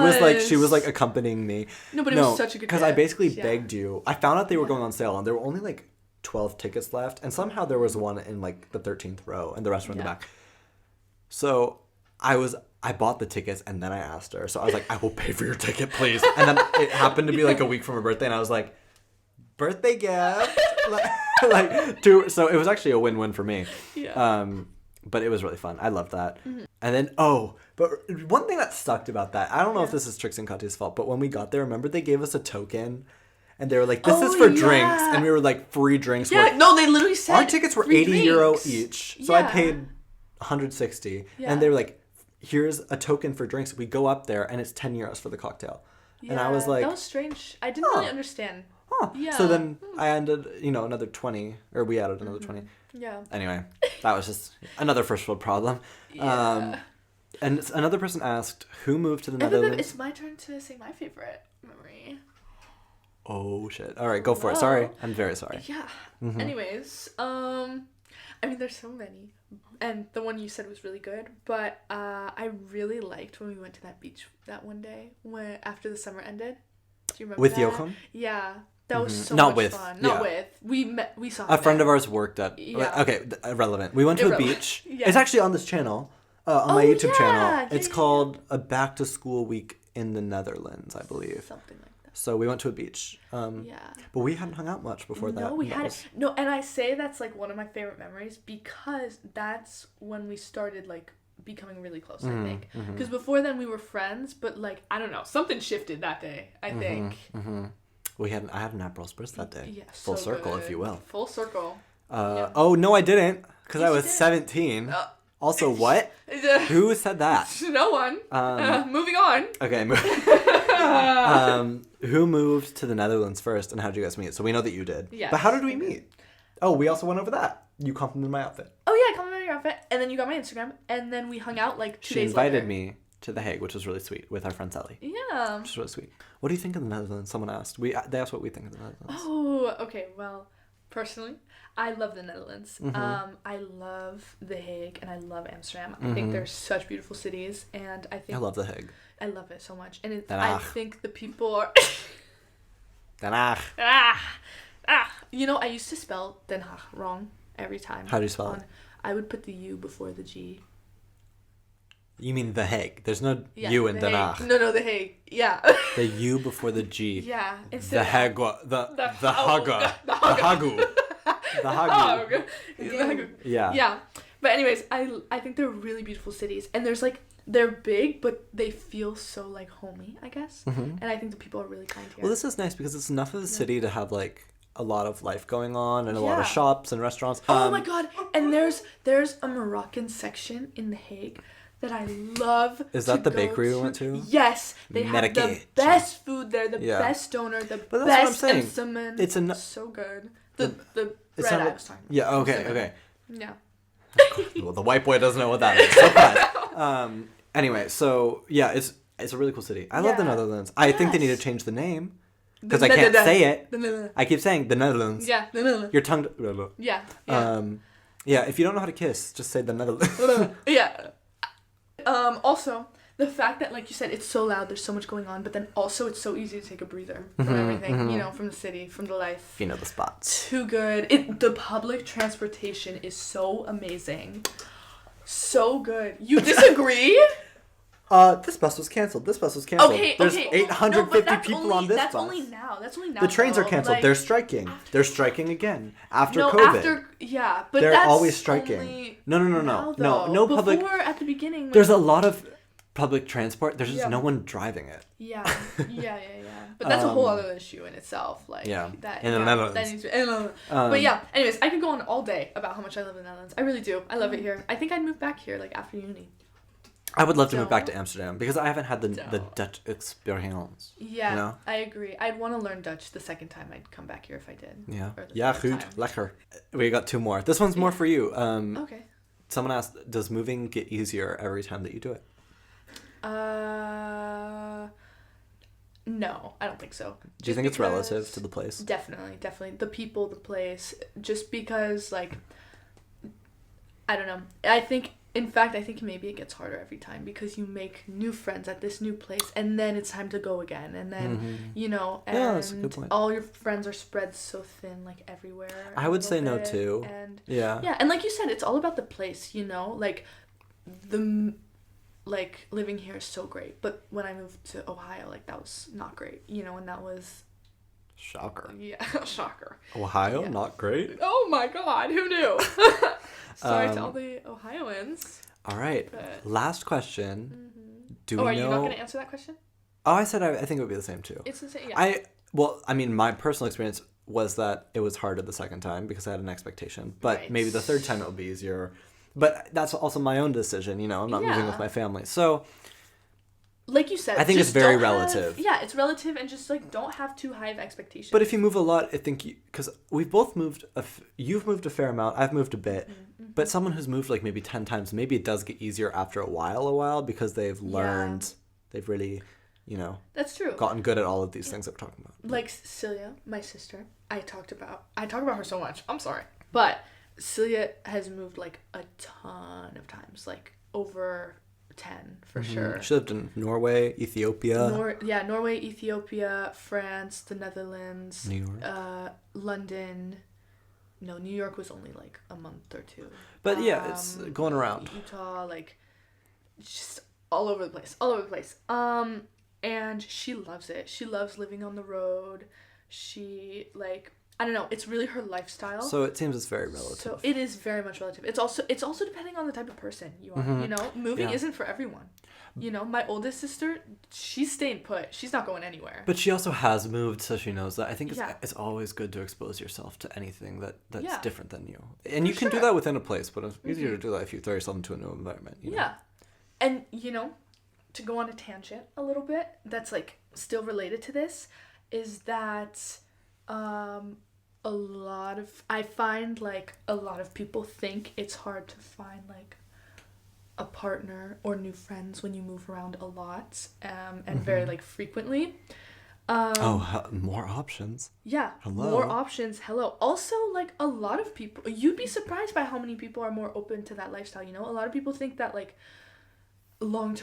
was accompanying me. No, but it was such a good because I gift. basically begged you. I found out they were going on sale, and there were only 12 tickets left, and somehow there was one in the 13th row, and the rest were in the back. So I bought the tickets, and then I asked her. So I was like, I will pay for your ticket, please. And then it happened to be a week from her birthday, and I was like, birthday gift. So it was actually a win-win for me. Yeah. But it was really fun. I loved that. Mm-hmm. And then, but one thing that sucked about that, I don't know if this is Trixie and Katya's fault, but when we got there, remember they gave us a token? And they were like, this is for drinks. And we were like, free drinks. Yeah, no, they literally said our tickets were €80 each. So I paid 160. Yeah. And they were like, here's a token for drinks. We go up there, and it's €10 for the cocktail. Yeah, and I was like... that was strange. I didn't really understand. Huh. Yeah. So then I added, another 20, or we added another 20. Yeah. Anyway, that was just another first world problem. Yeah. And another person asked, who moved to the Netherlands? It's my turn to say my favorite memory. Oh, shit. All right, go for it. Sorry. I'm very sorry. Yeah. Mm-hmm. Anyways, there's so many. And the one you said was really good. But I really liked when we went to that beach that one day after the summer ended. Do you remember with that? Joachim? Yeah. That was so Not much with. fun. Yeah. Not with. We saw a friend of ours worked at... Yeah. Okay, irrelevant. We went to a beach. Yeah. It's actually on this channel, on my YouTube channel. It's Yeah. called A Back to School Week in the Netherlands, I believe. Something like that. So we went to a beach. Yeah. But we hadn't hung out much before that. No, we hadn't. No, and I say that's one of my favorite memories because that's when we started becoming really close, I think. Because before then we were friends, but I don't know, something shifted that day, I think. Mm-hmm. I had an Aperol Spritz that day. Yeah, Full so circle, good. if you will. Full circle. Oh, no, I didn't. Because I was 17. Also, what? Who said that? No one. Moving on. Okay. Who moved to the Netherlands first, and how did you guys meet? So we know that you did. Yeah. But how did we meet? Oh, we also went over that. You complimented my outfit. Oh, yeah, I complimented your outfit. And then you got my Instagram. And then we hung out 2 days later. She invited me to The Hague, which was really sweet, with our friend Sally. Yeah. Which was really sweet. What do you think of the Netherlands? Someone asked. They asked what we think of the Netherlands. Oh, okay. Well, personally, I love the Netherlands. Mm-hmm. I love The Hague and I love Amsterdam. I think they're such beautiful cities, and I think I love The Hague. I love it so much, and Den I think the people are. Den Haag. I used to spell Den Haag wrong every time. How do you spell it? I would put the U before the G. You mean The Hague? There's no U in Den Haag. No, The Hague. Yeah. The U before the G. Yeah. The Hague. The Haga. The Hagu. The Hagu. Yeah. Yeah. But anyways, I think they're really beautiful cities, and there's they're big, but they feel so homey, I guess. And I think the people are really kind here. Well, this is nice because it's enough of a city to have a lot of life going on and a lot of shops and restaurants. Oh my god! And there's a Moroccan section in The Hague that I love. Is that the bakery we went to? Yes, they have the best food there, the best doner, the but best that's what I'm saying. It's so good. The bread I was talking about. Yeah. Okay. Yeah. Well, the white boy doesn't know what that is. So bad. Anyway, so yeah, it's a really cool city. I love the Netherlands. I think they need to change the name because I can't say it. I keep saying the Netherlands. Yeah, the Netherlands. Your tongue. Yeah. Yeah. If you don't know how to kiss, just say the Netherlands. Yeah. Also, the fact that, like you said, it's so loud, there's so much going on, but then also it's so easy to take a breather from everything, you know, from the city, from the life. You know the spots. Too good. The public transportation is so amazing. So good. You disagree? This bus was canceled. Okay, There's okay. 850 people on this that's bus. Only now. That's only now. The trains are canceled. Like, they're striking. They're striking again after COVID. But they're that's always striking. No. No public. Before, at the beginning. There's a lot of public transport. There's just no one driving it. Yeah. But that's a whole other issue in itself. Like that. In the Netherlands. That needs to, but yeah. Anyways, I could go on all day about how much I love the Netherlands. I really do. I love it here. I think I'd move back here like after uni. I would love to move back to Amsterdam because I haven't had the Dutch experience. Yeah, you know? I agree. I'd want to learn Dutch the second time I'd come back here if I did. Yeah. Ja, goed. Lekker. We got 2 more. This one's more for you. Okay. Someone asked, does moving get easier every time that you do it? No, I don't think so. Do you think it's relative to the place? Definitely. The people, the place. Just because, like, I don't know. In fact, I think maybe it gets harder every time because you make new friends at this new place and then it's time to go again. And then, you know, and that's a good point. All your friends are spread so thin, like, everywhere. I would say no, too. And yeah, and like you said, it's all about the place, you know? Like, living here is so great. But when I moved to Ohio, like, that was not great, you know? And that was... Shocker. Yeah, shocker. Ohio, not great? Oh my god, who knew? Sorry to all the Ohioans. All right, last question. Do we know... are you not going to answer that question? Oh, I said I think it would be the same too. It's the same, yeah. I mean, my personal experience was that it was harder the second time because I had an expectation. But maybe the third time it will be easier. But that's also my own decision, you know. I'm not moving with my family. So... Like you said, I think it's very relative. It's relative, and just like don't have too high of expectations. But if you move a lot, I think because we've both moved. You've moved a fair amount. I've moved a bit. But someone who's moved like maybe 10 times, maybe it does get easier after a while because they've learned. They've really, you know. That's true. Gotten good at all of these things that we're talking about. Like Celia, my sister. I talk about her so much. I'm sorry, but Celia has moved like a ton of times, like over 10 for sure. She lived in Norway, Ethiopia. Norway, Ethiopia, France, the Netherlands, New York, London. No, New York was only like a month or 2. But it's going around. Utah, like just all over the place. And she loves it. She loves living on the road. She like, I don't know, it's really her lifestyle. So it seems it's very relative. So it is very much relative. It's also depending on the type of person you are. You know, moving isn't for everyone. You know, my oldest sister, she's staying put. She's not going anywhere. But she also has moved, so she knows that. I think it's always good to expose yourself to anything that's different than you. And you can do that within a place, but it's easier to do that if you throw yourself into a new environment. You know? And, you know, to go on a tangent a little bit, that's like still related to this, is that I find like a lot of people think it's hard to find like a partner or new friends when you move around a lot and very like frequently. More options. Yeah. Hello. More options. Hello. Also, like a lot of people, you'd be surprised by how many people are more open to that lifestyle. You know, a lot of people think that like long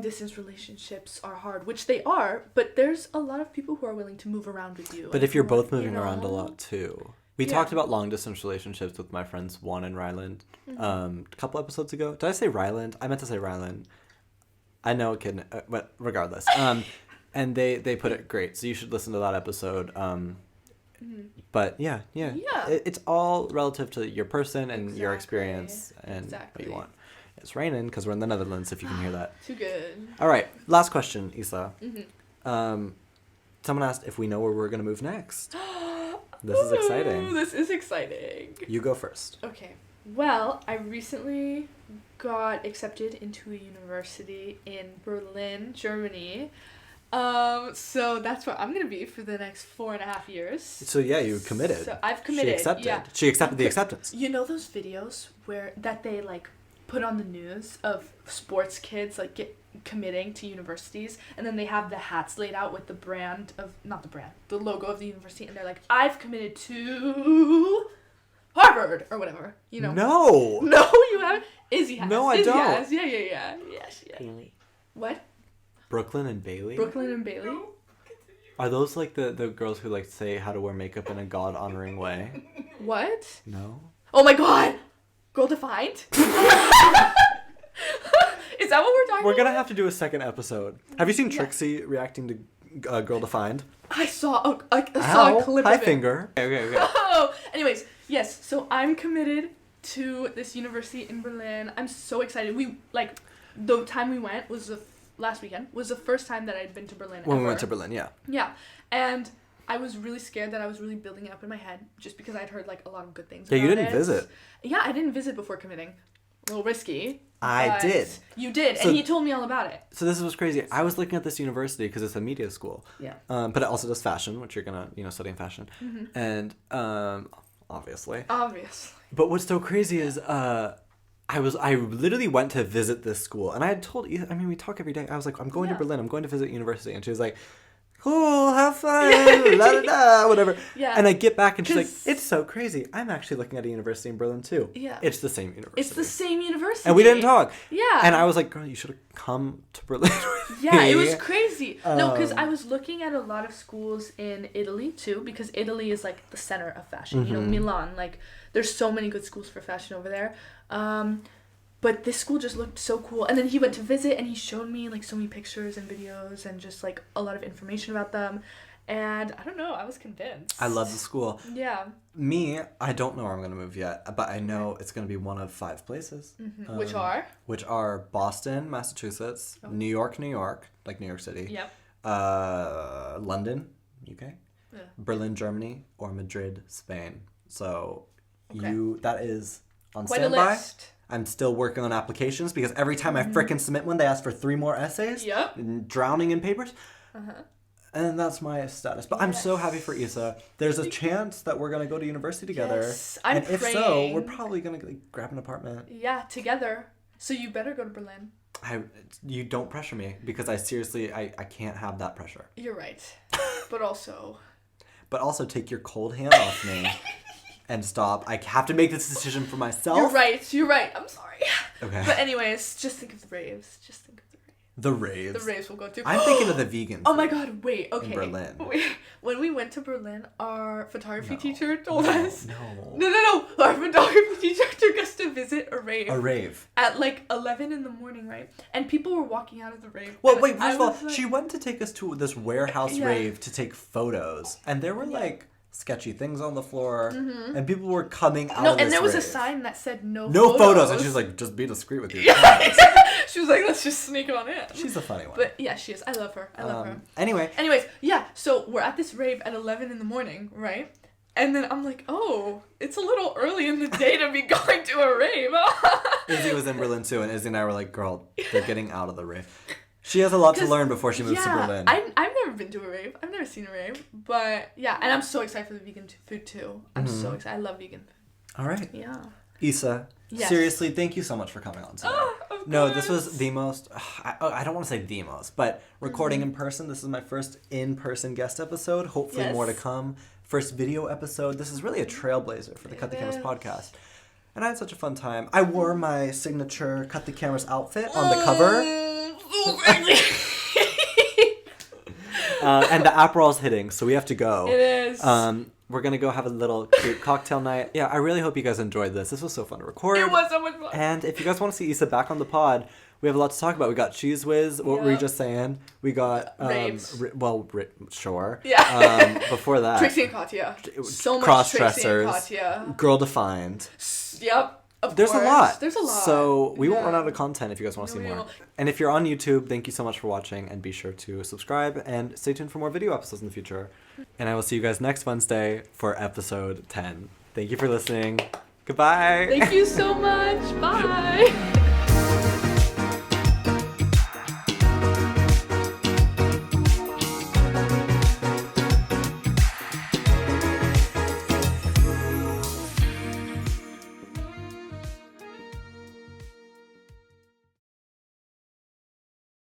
distance relationships are hard, which they are, but there's a lot of people who are willing to move around with you. But if you're both moving around a lot too. We talked about long distance relationships with my friends Juan and Ryland a couple episodes ago. Did I say Ryland? I meant to say Ryland. I know it can, but regardless. And they put it great, so you should listen to that episode. But yeah. It's all relative to your person and your experience and what you want. It's raining because we're in the Netherlands, if you can hear that. Too good. All right, last question, Isla. Someone asked if we know where we're going to move next. This is exciting. This is exciting. You go first. Okay. Well, I recently got accepted into a university in Berlin, Germany. So that's where I'm gonna be for the next 4.5 years. So yeah, you committed. So I've committed. She accepted. Yeah. She accepted the acceptance. You know those videos that they like put on the news of sports kids like committing to universities, and then they have the hats laid out with the the logo of the university, and they're like, I've committed to Harvard or whatever, you know. No, you haven't. Izzy has. No, I Izzy don't. Has. Yeah. Bailey. What? Brooklyn and Bailey. Brooklyn and Bailey. Are those like the girls who like say how to wear makeup in a God honoring way? What? No. Oh my God! Girl Defined? Is that what we're talking We're about? gonna have to do a second episode. Have you seen Trixie reacting to Girl Defined? I saw a clip High of it. finger. Okay. Oh! Anyways, yes, so I'm committed to this university in Berlin. I'm so excited. The time we went was last weekend, was the first time that I'd been to Berlin When ever. we went to Berlin, yeah. Yeah, and I was really scared that I was really building it up in my head just because I'd heard like a lot of good things Yeah, you about didn't it. visit. Yeah, I didn't visit before committing. A little risky. I but did. You did, So- and he told me all about it. So this was crazy. I was looking at this university because it's a media school. Yeah. But it also does fashion, which you're gonna, studying fashion. Mm-hmm. And obviously. Obviously. But what's so crazy is I literally went to visit this school, and I had told Ethan, we talk every day. I was like, I'm going to Berlin. I'm going to visit university, and she was like, cool, have fun, la da da, whatever. Yeah. And I get back, and she's like, 'Cause- it's so crazy. I'm actually looking at a university in Berlin too. Yeah. It's the same university. It's the same university. And we didn't talk. Yeah. And I was like, girl, you should have come to Berlin with Yeah, me. it was crazy. No, because Um, I was looking at a lot of schools in Italy too, because Italy is like the center of fashion. You know, Milan, like there's so many good schools for fashion over there. But this school just looked so cool. And then he went to visit and he showed me like so many pictures and videos and just like a lot of information about them. And I don't know, I was convinced. I love the school. Yeah. Me, I don't know where I'm going to move yet, but I know it's going to be one of 5 places. Mm-hmm. Which are? Boston, Massachusetts, Oh. New York, like New York City, Yep. London, UK, Yeah. Berlin, Germany, or Madrid, Spain. So Okay. that is on Quite standby. a list. I'm still working on applications because every time I frickin' submit one, they ask for 3 more essays. Yep. And drowning in papers. Uh-huh. And that's my status. But I'm so happy for Issa. There's a chance that we're going to go to university together. Yes, I'm and if so, praying. we're probably going to grab an apartment. Yeah, together. So you better go to Berlin. You don't pressure me because I seriously, I can't have that pressure. You're right. But also... But also take your cold hand off me and stop. I have to make this decision for myself. You're right. I'm sorry. Okay. But anyways, just think of the raves. The raves. The raves we'll go to. I'm thinking of the vegans. Oh my god, wait, okay. In Berlin. Wait, when we went to Berlin, our photography No. teacher told us... No. No. Our photography teacher took us to visit a rave. A rave. At like 11 in the morning, right? And people were walking out of the rave. Well, and wait, I first of all, was like- she went to take us to this warehouse Yeah. rave to take photos. And there were like sketchy things on the floor. And people were coming out No, of this and there was a rave. sign that said no photos. And she was like, just be discreet with your Yeah. She was like, let's just sneak on in. She's a funny one. But yeah, she is. I love her. Anyway. Anyways, yeah, so we're at this rave at 11 in the morning, right? And then I'm like, oh, it's a little early in the day to be going to a rave. Izzy was in Berlin too, and Izzy and I were like, girl, they're getting out of the rave. She has a lot to learn before she moves to Berlin. I've never been to a rave. I've never seen a rave. But yeah, and I'm so excited for the vegan food too. I'm so excited. I love vegan food. All right. Yeah. Issa, Yes. seriously, thank you so much for coming on today. Of No, this course. was the most, I don't want to say the most, but recording in person, this is my first in-person guest episode, hopefully Yes. more to come. First video episode. This is really a trailblazer for the Cut the It Cameras is. podcast. And I had such a fun time. I wore my signature Cut the Cameras outfit on the cover. So crazy. And the Aperol's hitting, so we have to go. It is. We're going to go have a little cute cocktail night. Yeah, I really hope you guys enjoyed this. This was so fun to record. It was so much fun. And if you guys want to see Issa back on the pod, we have a lot to talk about. We got Cheez Whiz. What were you Yep. just saying? We got Raves. sure. Yeah. Before that, Trixie and Katya. So much cross Trixie and dressers, Katya. Girl Defined. Yep. There's a lot. There's a lot. So we won't Yeah. run out of content if you guys want to see No, we more. won't. And if you're on YouTube, thank you so much for watching, and be sure to subscribe and stay tuned for more video episodes in the future. And I will see you guys next Wednesday for episode 10. Thank you for listening. Goodbye. Thank you so much. Bye.